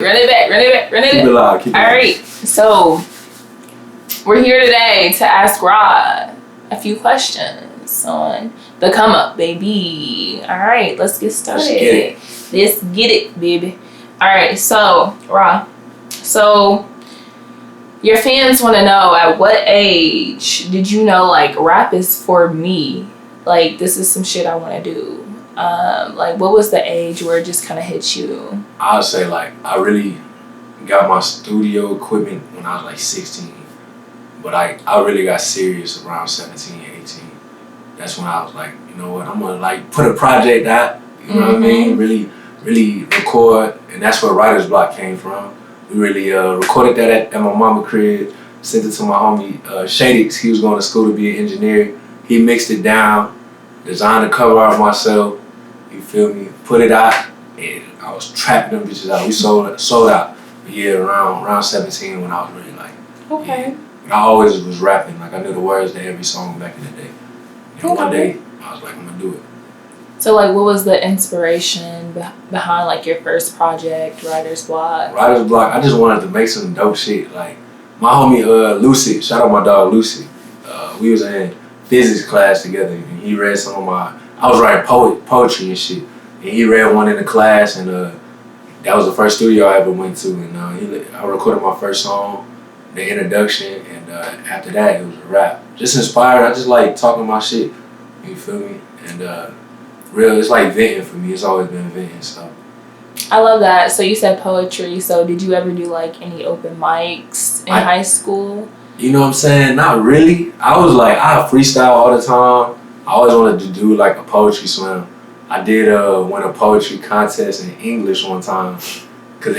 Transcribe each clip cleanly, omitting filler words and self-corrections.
Run it back. Keep it live. All right, so we're here today to ask RAH a few questions on the come up, baby. All right, let's get started. Let's get it, baby. All right, so RAH, so your fans want to know, at what age did you know like rap is for me? Like, this is some shit I want to do. Like, what was the age where it just kind of hit you? I would say, like, I really got my studio equipment when I was like 16. But I really got serious around 17, 18. That's when I was like, you know what, I'm gonna like put a project out, you know what I mean? Really record, and that's where Writer's Block came from. We really recorded that at my mama crib, sent it to my homie Shadix. He was going to school to be an engineer. He mixed it down, designed the cover art myself. You feel me? Put it out, and I was trapping them bitches out. We sold out. Yeah, around 17 when I was really like, okay. Yeah. I always was rapping. Like, I knew the words to every song back in the day. And one day I was like, I'm gonna do it. So like, what was the inspiration behind like your first project, Writer's Block? Writer's Block, I just wanted to make some dope shit. Like, my homie Lucy, shout out my dog Lucy. We was in physics class together, and he read some of my. I was writing poetry and shit, and he read one in the class, and that was the first studio I ever went to, and I recorded my first song, the introduction, and after that it was a rap. Just inspired. I just like talking my shit. You feel me? And it's like venting for me. It's always been venting. So I love that. So you said poetry. So did you ever do like any open mics in high school? You know what I'm saying? Not really. I was like, I freestyle all the time. I always wanted to do like a poetry slam. I did win a poetry contest in English one time, cause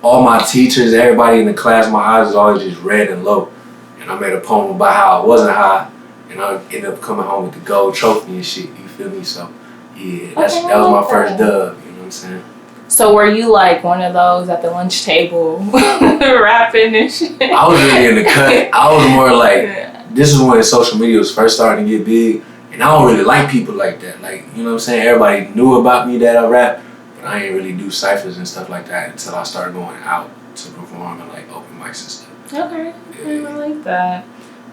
all my teachers, everybody in the class, my eyes was always just red and low, and I made a poem about how I wasn't high, and I ended up coming home with the gold trophy and shit. You feel me? So yeah, that was my first dub. You know what I'm saying? So were you like one of those at the lunch table rapping and shit? I was really in the cut. I was more like. This is when social media was first starting to get big, and I don't really like people like that. Like, you know what I'm saying? Everybody knew about me that I rap, but I ain't really do ciphers and stuff like that until I started going out to perform and like open mics and stuff. Okay, yeah. I like that.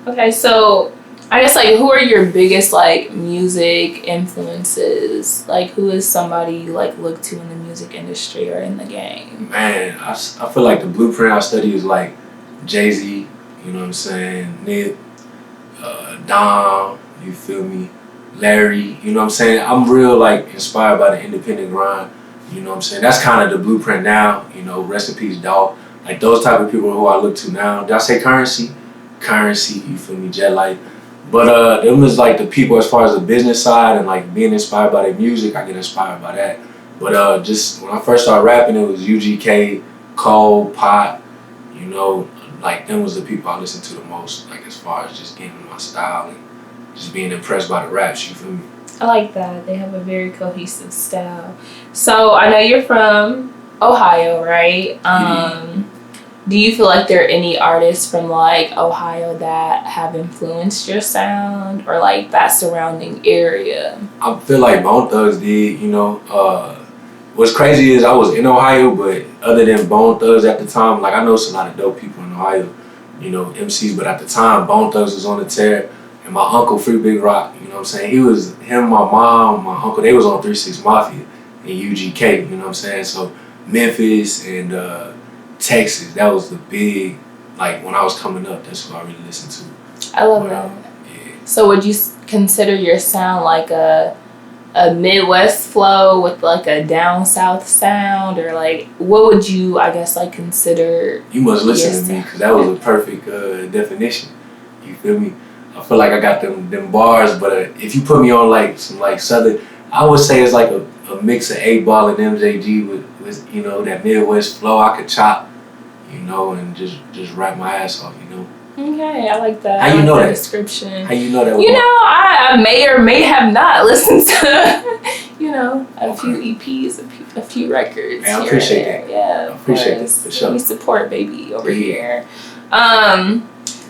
Okay, so I guess like, who are your biggest like music influences? Like, who is somebody you like look to in the music industry or in the game? Man, I feel like the blueprint I study is like Jay-Z, you know what I'm saying? Nip. Dom, you feel me? Larry, you know what I'm saying? I'm real like inspired by the independent grind, you know what I'm saying? That's kind of the blueprint now, you know, rest in peace, dog. Like, those type of people who I look to now. Did I say Currency, you feel me? Jet Life. But them is like the people as far as the business side and like being inspired by their music, I get inspired by that. But just when I first started rapping, it was UGK, Cole, Pot, you know, like, them was the people I listened to the most, like, as far as just getting my style and just being impressed by the raps, you feel me? I like that. They have a very cohesive style. So I know you're from Ohio, right? Do you feel like there are any artists from like Ohio that have influenced your sound, or like that surrounding area? I feel like Bone Thugs did, you know. What's crazy is I was in Ohio, but other than Bone Thugs at the time, like, I know it's a lot of dope people in Ohio, you know, MCs, but at the time, Bone Thugs was on the tear, and my uncle, Free Big Rock, you know what I'm saying? Him, my mom, my uncle, they was on 3-6 Mafia and UGK, you know what I'm saying? So Memphis and Texas, that was the big, like, when I was coming up, that's what I really listened to. I love that. Yeah. So would you consider your sound like a Midwest flow with like a down south sound, or like, what would you, I guess, like consider? You must listen to me, because that was a perfect definition. You feel me? I feel like I got them bars, but if you put me on like some like southern, I would say it's like a mix of 8-Ball and MJG with you know, that Midwest flow I could chop, you know, and just rap my ass off, you know. Okay, I like that. How you know that description? How you know that? You know, I may or may have not listened to, you know, a few EPs, a few records. I appreciate that. Yeah, I appreciate it for sure. We support baby over here.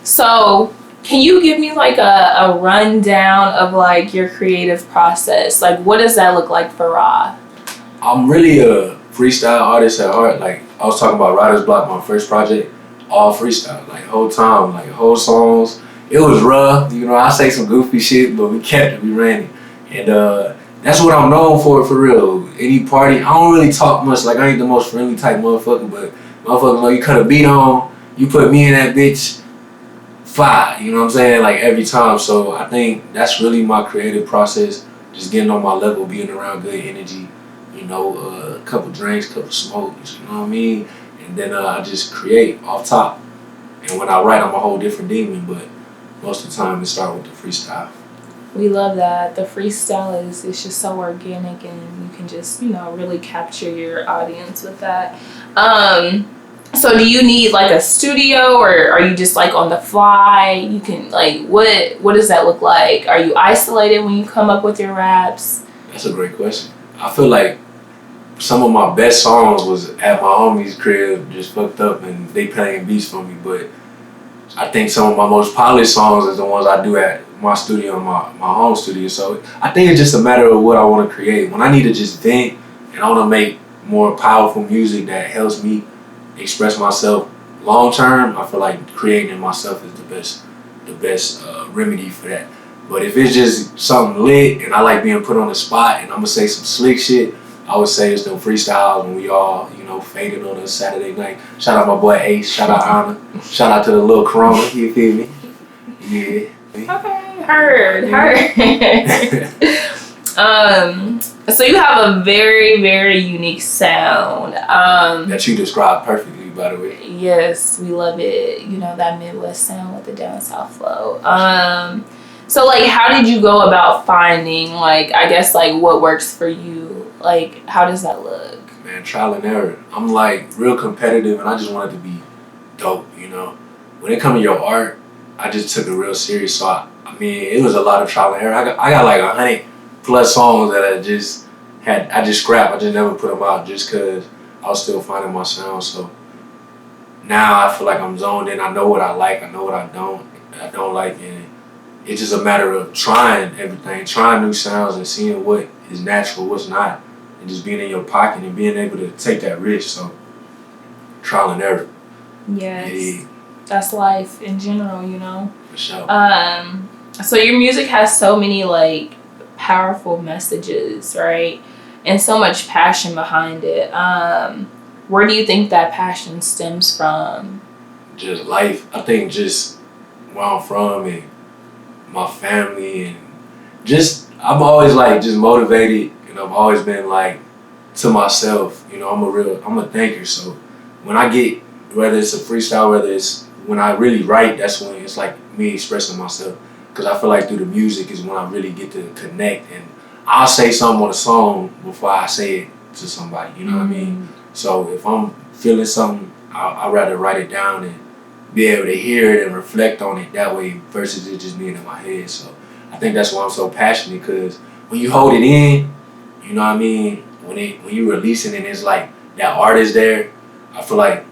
So can you give me like a rundown of like your creative process? Like, what does that look like for RAH? I'm really freestyle artist at heart. Like I was talking about Writer's Block, my first project, all freestyle. Like whole time, like whole songs. It was rough, you know. I say some goofy shit, but we kept it. We ran it, and that's what I'm known for real. Any party, I don't really talk much. Like I ain't the most friendly type motherfucker, but motherfucker, know you cut a beat on, you put me in that bitch, fire. You know what I'm saying? Like every time. So I think that's really my creative process. Just getting on my level, being around good energy. You know, a couple drinks, couple smokes. You know what I mean? And then I just create off top. And when I write, I'm a whole different demon. But most of the time, it start with the freestyle. We love that. The freestyle is just so organic, and you can just, you know, really capture your audience with that. So do you need like a studio, or are you just like on the fly? You can like, what does that look like? Are you isolated when you come up with your raps? That's a great question. I feel like some of my best songs was at my homie's crib, just fucked up, and they playing beats for me. But I think some of my most polished songs is the ones I do at my studio, my home studio. So I think it's just a matter of what I want to create. When I need to just vent and I want to make more powerful music that helps me express myself long term, I feel like creating it myself is the best remedy for that. But if it's just something lit and I like being put on the spot and I'm gonna say some slick shit, I would say it's them freestyles when we all, you know, faded on a Saturday night. Shout out my boy Ace, shout out Anna, shout out to the little Corona, you feel me? Yeah. Okay, heard. So you have a very, very unique sound. That you described perfectly, by the way. Yes, we love it. You know, that Midwest sound with the down south flow. So like, how did you go about finding, like, I guess, like, what works for you? Like, how does that look? Man, trial and error. I'm like real competitive, and I just want it to be dope, you know. When it comes to your art, I just took it real serious. So I mean, it was a lot of trial and error. I got like 100+ songs that I just scrapped. I just never put them out just because I was still finding my sound. So now I feel like I'm zoned in. I know what I like. I know what I don't like, and it's just a matter of trying everything, trying new sounds and seeing what is natural, what's not, and just being in your pocket and being able to take that risk. So trial and error. Yes. Yeah. That's life in general, you know. For sure. So your music has so many like powerful messages, right? And so much passion behind it. Where do you think that passion stems from? Just life. I think just where I'm from and my family, and just I'm always like just motivated, and I've always been like to myself. You know, I'm a thinker. So when I get, whether it's a freestyle, whether it's when I really write, that's when it's like me expressing myself. Because I feel like through the music is when I really get to connect, and I'll say something on a song before I say it to somebody, you know what I mean? So if I'm feeling something, I'd rather write it down and be able to hear it and reflect on it that way versus it just being in my head. So I think that's why I'm so passionate, because when you hold it in, you know what I mean? When you release it and it's like that art is there, I feel like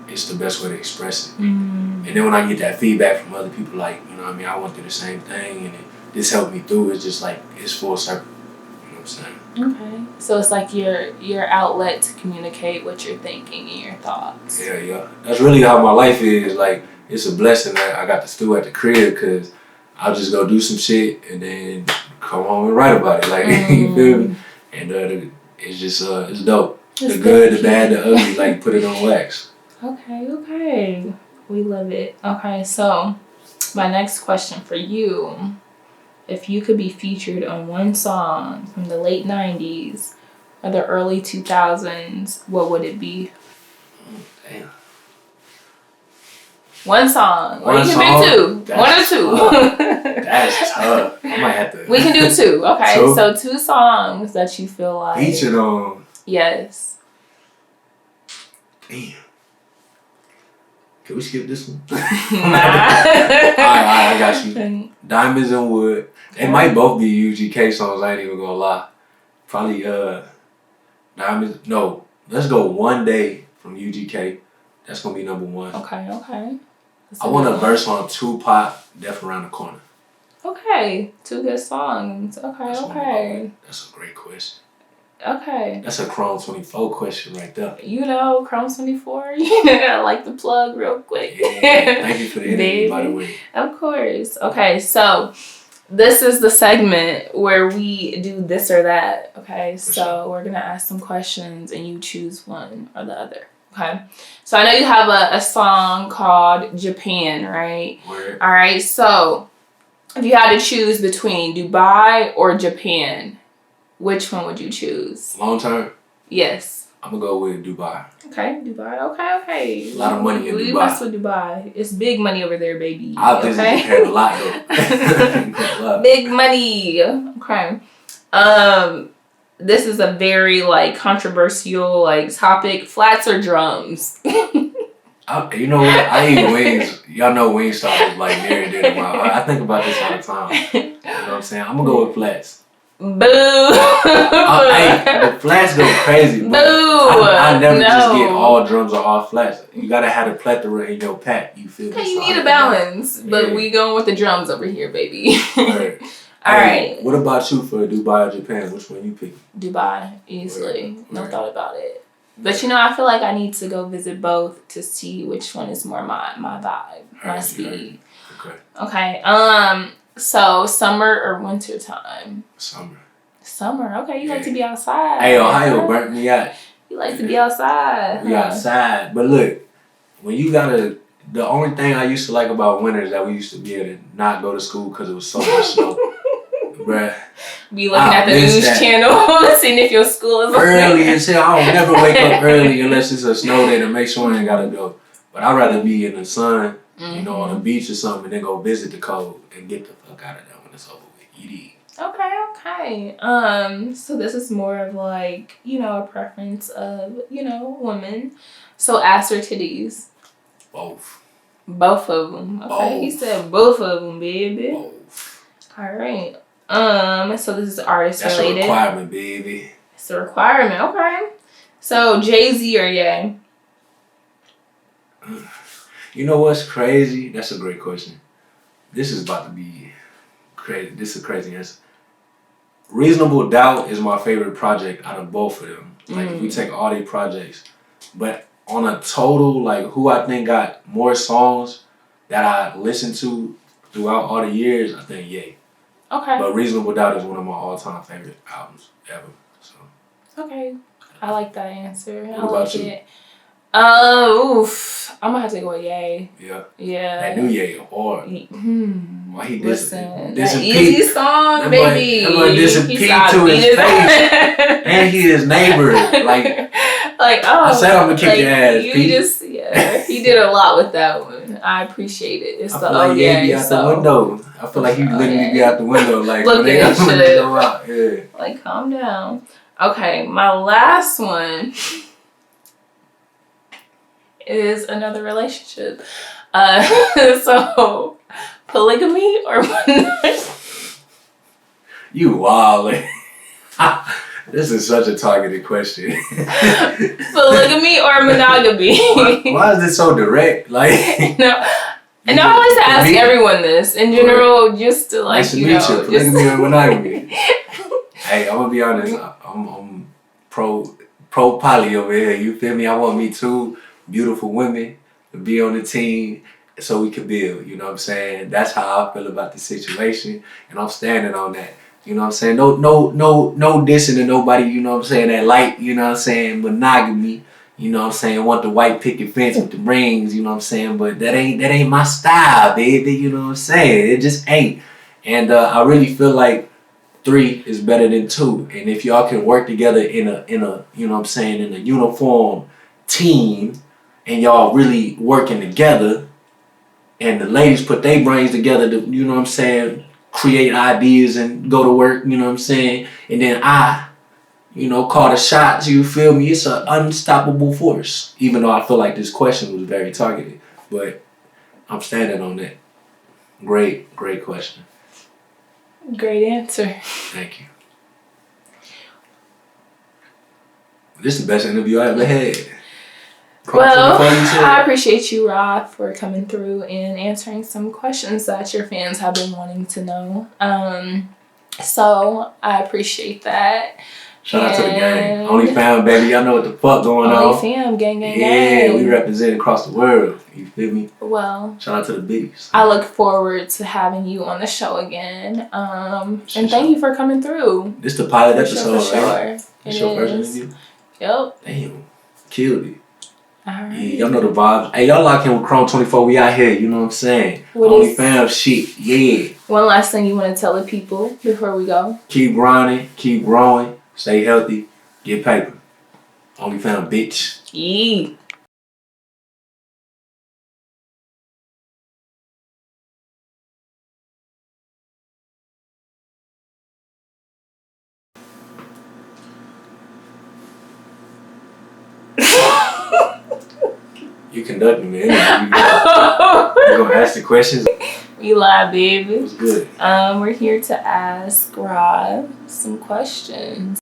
it's the best way to express it. And then when I get that feedback from other people, like, you know what I mean, I went through the same thing and this helped me through, it's just like, it's full circle. You know what I'm saying? Okay. So it's like your outlet to communicate what you're thinking and your thoughts. Yeah. That's really how my life is. Like, it's a blessing that I got the studio at the crib, because I'll just go do some shit and then come home and write about it. Like, you feel me? And it's just, it's dope. The good, the bad, the ugly, like, put it on wax. Okay. We love it. Okay, so my next question for you, if you could be featured on one song from the late 90s or the early 2000s, what would it be? Damn. One song. Or you can pick two. One or two. That's tough. I might have to. We can do two. Okay, so two songs that you feel like. Featured on. Yes. Damn. Can we skip this one? Nah. Alright, I got you. Diamonds and Wood. They might both be UGK songs, I ain't even gonna lie. Probably Diamonds. No, let's go One Day from UGK. That's gonna be number one. Okay. I want a verse on Tupac, Death Around the Corner. Okay, two good songs. Okay. That's a great question. Okay. That's a Chrome 24 question right there. You know, Chrome 24. I like the plug real quick. Yeah, thank you for the interview, by the way. Of course. Okay, so this is the segment where we do this or that. Okay, so we're gonna ask some questions and you choose one or the other. Okay, so I know you have a song called Japan, right? Word. All right, so if you had to choose between Dubai or Japan, which one would you choose? Long term? Yes. I'm gonna go with Dubai. Okay, Dubai. Okay. A lot of money in we Dubai. mess with Dubai. It's big money over there, baby. I'll visit Japan a lot though. Big money. Okay. This is a very like controversial like topic. Flats or drums? You know what? I eat wings. Y'all know Wingstop is like near and dear to my heart. I think about this all the time. You know what I'm saying? I'm gonna go with flats. Boo! Hey, the flats go crazy. Boo! I never just get all drums or all flats. You gotta have a plethora in your pack. You feel me? Okay, you need a balance, but we going with the drums over here, baby. Right. All right. What about you for Dubai or Japan? Which one you pick? Dubai, easily. Right. No thought about it. But you know, I feel like I need to go visit both to see which one is more my vibe, my speed. Okay. Okay. So summer or winter time? Summer. Summer. Okay, you like to be outside. Hey, Ohio burnt me out. You like to be outside. We outside. But look, when you gotta, the only thing I used to like about winter is that we used to be able to not go to school because it was so much snow. Bruh. Be looking at the news channel, seeing if your school is early as hell. I don't never wake up early unless it's a snow day to make sure I ain't gotta go. But I'd rather be in the sun, you know, on the beach or something, and then go visit the cold and get the fuck out of there when it's over with. Eat. Okay. So this is more of like, you know, a preference of, you know, women. So ass or titties? Both. Both of them. Okay. Both. He said both of them, baby. Both. All right. So this is artist That's related. That's a requirement, baby. It's a requirement. Okay. So Jay-Z or Ye? You know what's crazy? That's a great question. This is about to be crazy. This is a crazy answer. Reasonable Doubt is my favorite project out of both of them. Like if we take all these projects, but on a total, like who I think got more songs that I listened to throughout all the years, I think Ye. Okay. But Reasonable Doubt is one of my all-time favorite albums ever. So. Okay. I like that answer. What I about like you? it. I'm gonna have to go with Ye. Yeah. Yeah. That new Ye hard. Why he Listen, dissing that Easy song, that baby. That boy dissing Pete to his face. And he his neighbor. Like oh, I said I'm gonna kick your ass, you Pete. he did a lot with that one. I appreciate it. It's I the feel like yeah, be out the window. I feel like he literally be out the window like looking at shit. Go out. Yeah. Like calm down. Okay, my last one is another relationship. So polygamy or monogamy? You wild. This is such a targeted question. Polygamy or monogamy? Why is this so direct? Like no. And I always ask everyone this in general, just to like, nice to meet you. Polygamy or monogamy? Hey, I'm gonna be honest. I'm pro poly over here. You feel me? I want me two beautiful women to be on the team so we can build. You know what I'm saying? That's how I feel about the situation, and I'm standing on that. You know what I'm saying? No dissing to nobody. You know what I'm saying? That light. You know what I'm saying? Monogamy. You know what I'm saying? Want the white picket fence with the rings. You know what I'm saying? But that ain't my style, baby. You know what I'm saying? It just ain't. And I really feel like 3 is better than 2. And if y'all can work together in a you know what I'm saying, in a uniform team, and y'all really working together, and the ladies put their brains together to, you know what I'm saying, create ideas and go to work, you know what I'm saying, and then I, you know, call the shots, you feel me? It's an unstoppable force. Even though I feel like this question was very targeted, but I'm standing on that. Great question. Great answer. Thank you. This is the best interview I ever had. Well, I appreciate you, Rod, for coming through and answering some questions that your fans have been wanting to know. So I appreciate that. Shout out to the gang. Only fam, baby. Y'all know what the fuck going on. Only fam, gang. Yeah, we represent across the world. You feel me? Well, shout out to the Beatz. I look forward to having you on the show again. And thank you for coming through. This the pilot episode, for sure. right? It's your first interview? Yep. Damn. Killed it. Alright. Yeah, y'all know the vibes. Hey, y'all lock in with Chrome 24. We out here, you know what I'm saying? Only fam shit, yeah. One last thing you want to tell the people before we go? Keep grinding, keep growing, stay healthy, get paper. Only fam, bitch. Yeah. You conducting me. You gonna ask the questions? We live, baby. It was good. We're here to ask Rob some questions.